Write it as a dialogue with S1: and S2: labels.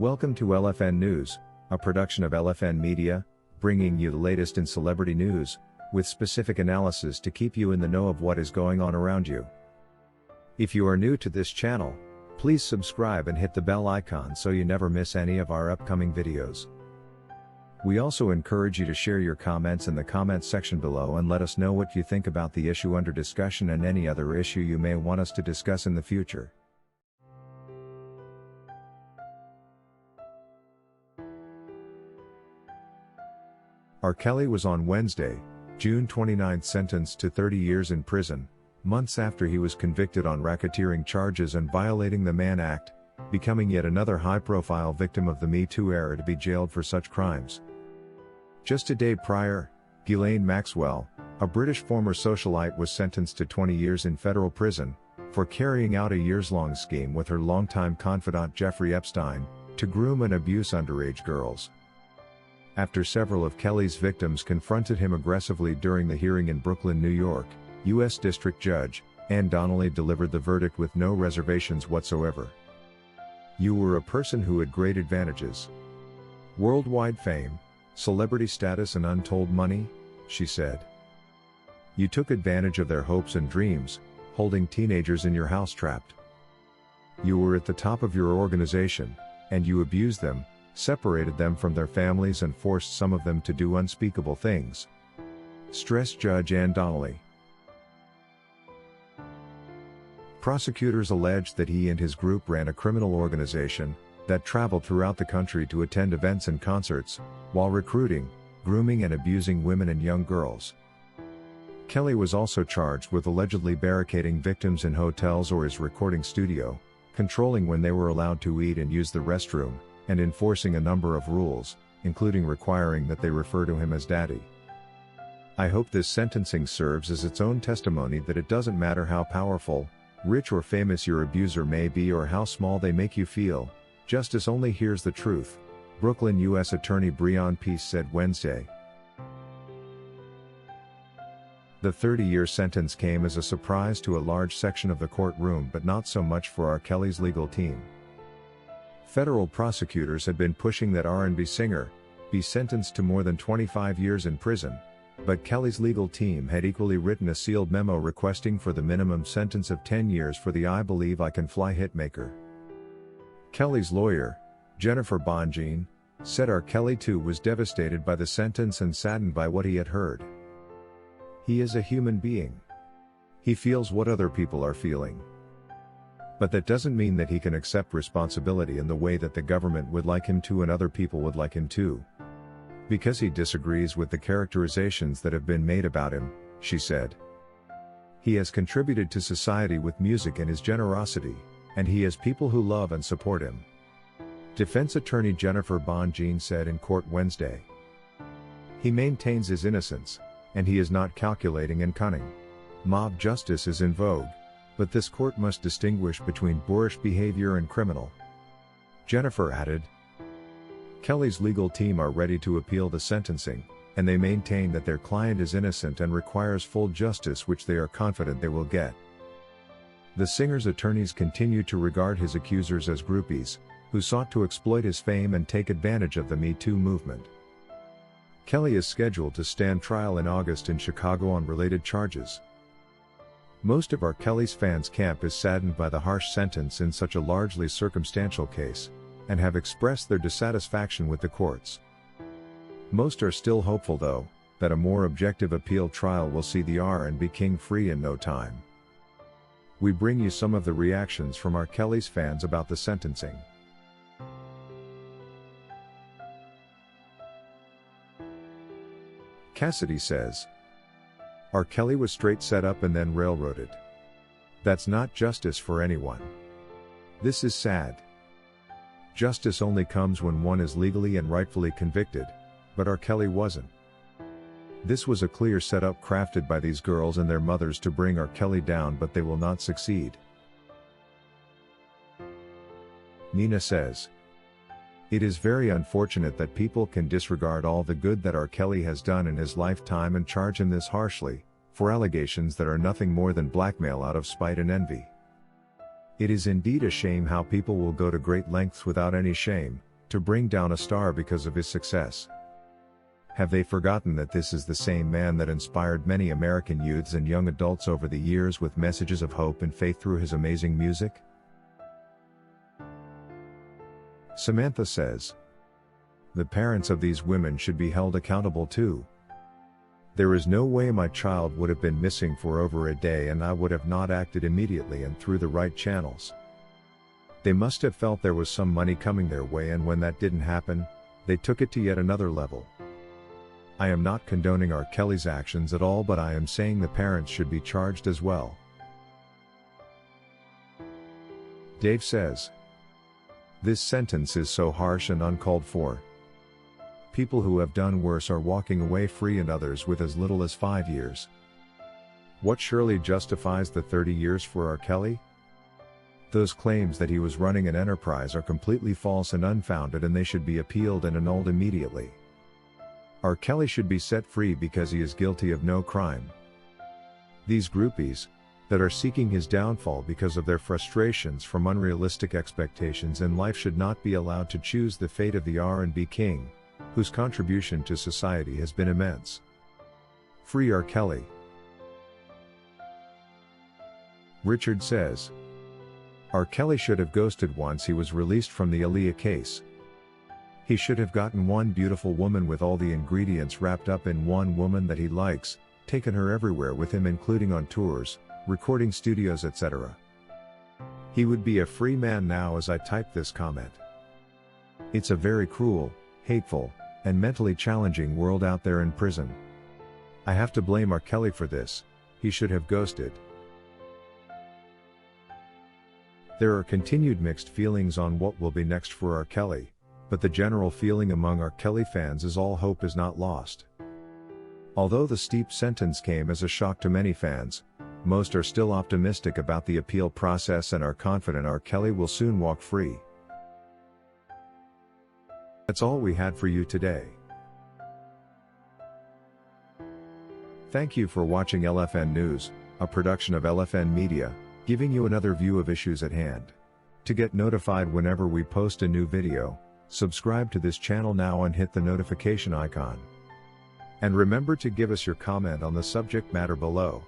S1: Welcome to LFN News, a production of LFN Media, bringing you the latest in celebrity news, with specific analysis to keep you in the know of what is going on around you. If you are new to this channel, please subscribe and hit the bell icon so you never miss any of our upcoming videos. We also encourage you to share your comments in the comments section below and let us know what you think about the issue under discussion and any other issue you may want us to discuss in the future. R. Kelly was on Wednesday, June 29, sentenced to 30 years in prison, months after he was convicted on racketeering charges and violating the Mann Act, becoming yet another high-profile victim of the Me Too era to be jailed for such crimes. Just a day prior, Ghislaine Maxwell, a British former socialite, was sentenced to 20 years in federal prison, for carrying out a years-long scheme with her longtime confidant Jeffrey Epstein, to groom and abuse underage girls. After several of Kelly's victims confronted him aggressively during the hearing in Brooklyn, New York, U.S. District Judge Ann Donnelly delivered the verdict with no reservations whatsoever. "You were a person who had great advantages. Worldwide fame, celebrity status and untold money," she said. "You took advantage of their hopes and dreams, holding teenagers in your house trapped. You were at the top of your organization, and you abused them, separated them from their families and forced some of them to do unspeakable things," stressed Judge Ann Donnelly. Prosecutors alleged that he and his group ran a criminal organization that traveled throughout the country to attend events and concerts, while recruiting, grooming and abusing women and young girls. Kelly was also charged with allegedly barricading victims in hotels or his recording studio, controlling when they were allowed to eat and use the restroom, and enforcing a number of rules, including requiring that they refer to him as Daddy. "I hope this sentencing serves as its own testimony that it doesn't matter how powerful, rich or famous your abuser may be or how small they make you feel, justice only hears the truth," Brooklyn U.S. Attorney Breon Peace said Wednesday. The 30-year sentence came as a surprise to a large section of the courtroom, but not so much for R. Kelly's legal team. Federal prosecutors had been pushing that R&B singer be sentenced to more than 25 years in prison, but Kelly's legal team had equally written a sealed memo requesting for the minimum sentence of 10 years for the "I Believe I Can Fly" hitmaker. Kelly's lawyer, Jennifer Bonjean, said R. Kelly too was devastated by the sentence and saddened by what he had heard. "He is a human being. He feels what other people are feeling. But that doesn't mean that he can accept responsibility in the way that the government would like him to and other people would like him to. Because he disagrees with the characterizations that have been made about him," she said. "He has contributed to society with music and his generosity, and he has people who love and support him," defense attorney Jennifer Bonjean said in court Wednesday. "He maintains his innocence, and he is not calculating and cunning. Mob justice is in vogue, but this court must distinguish between boorish behavior and criminal." Jennifer added. Kelly's legal team are ready to appeal the sentencing, and they maintain that their client is innocent and requires full justice, which they are confident they will get. The singer's attorneys continue to regard his accusers as groupies, who sought to exploit his fame and take advantage of the Me Too movement. Kelly is scheduled to stand trial in August in Chicago on related charges. Most of R. Kelly's fans' camp is saddened by the harsh sentence in such a largely circumstantial case, and have expressed their dissatisfaction with the courts. Most are still hopeful, though, that a more objective appeal trial will see the R&B king free in no time. We bring you some of the reactions from R. Kelly's fans about the sentencing. Cassidy says, "R. Kelly was straight set up and then railroaded. That's not justice for anyone. This is sad. Justice only comes when one is legally and rightfully convicted, but R. Kelly wasn't. This was a clear setup crafted by these girls and their mothers to bring R. Kelly down, but they will not succeed." Nina says, "It is very unfortunate that people can disregard all the good that R. Kelly has done in his lifetime and charge him this harshly, for allegations that are nothing more than blackmail out of spite and envy. It is indeed a shame how people will go to great lengths without any shame, to bring down a star because of his success. Have they forgotten that this is the same man that inspired many American youths and young adults over the years with messages of hope and faith through his amazing music? Samantha says, the parents of these women should be held accountable too. There is no way my child would have been missing for over a day and I would have not acted immediately and through the right channels. They must have felt there was some money coming their way, and when that didn't happen, they took it to yet another level. I am not condoning R. Kelly's actions at all, but I am saying the parents should be charged as well. Dave says, this sentence is so harsh and uncalled for. People who have done worse are walking away free and others with as little as 5 years. What surely justifies the 30 years for R. Kelly? Those claims that he was running an enterprise are completely false and unfounded, and they should be appealed and annulled immediately. R. Kelly should be set free because he is guilty of no crime. These groupies, that are seeking his downfall because of their frustrations from unrealistic expectations in life, should not be allowed to choose the fate of the R&B king, whose contribution to society has been immense. Free R. Kelly. Richard says, R. Kelly should have ghosted once he was released from the Aaliyah case. He should have gotten one beautiful woman with all the ingredients wrapped up in one woman that he likes, taken her everywhere with him, including on tours, recording studios, etc. He would be a free man now as I type this comment. It's a very cruel, hateful, and mentally challenging world out there in prison. I have to blame R. Kelly for this. He should have ghosted. There are continued mixed feelings on what will be next for R. Kelly, but the general feeling among R. Kelly fans is all hope is not lost. Although the steep sentence came as a shock to many fans, most are still optimistic about the appeal process and are confident R. Kelly will soon walk free. That's all we had for you today. Thank you for watching LFN News, a production of LFN Media, giving you another view of issues at hand. To get notified whenever we post a new video, subscribe to this channel now and hit the notification icon. And remember to give us your comment on the subject matter below.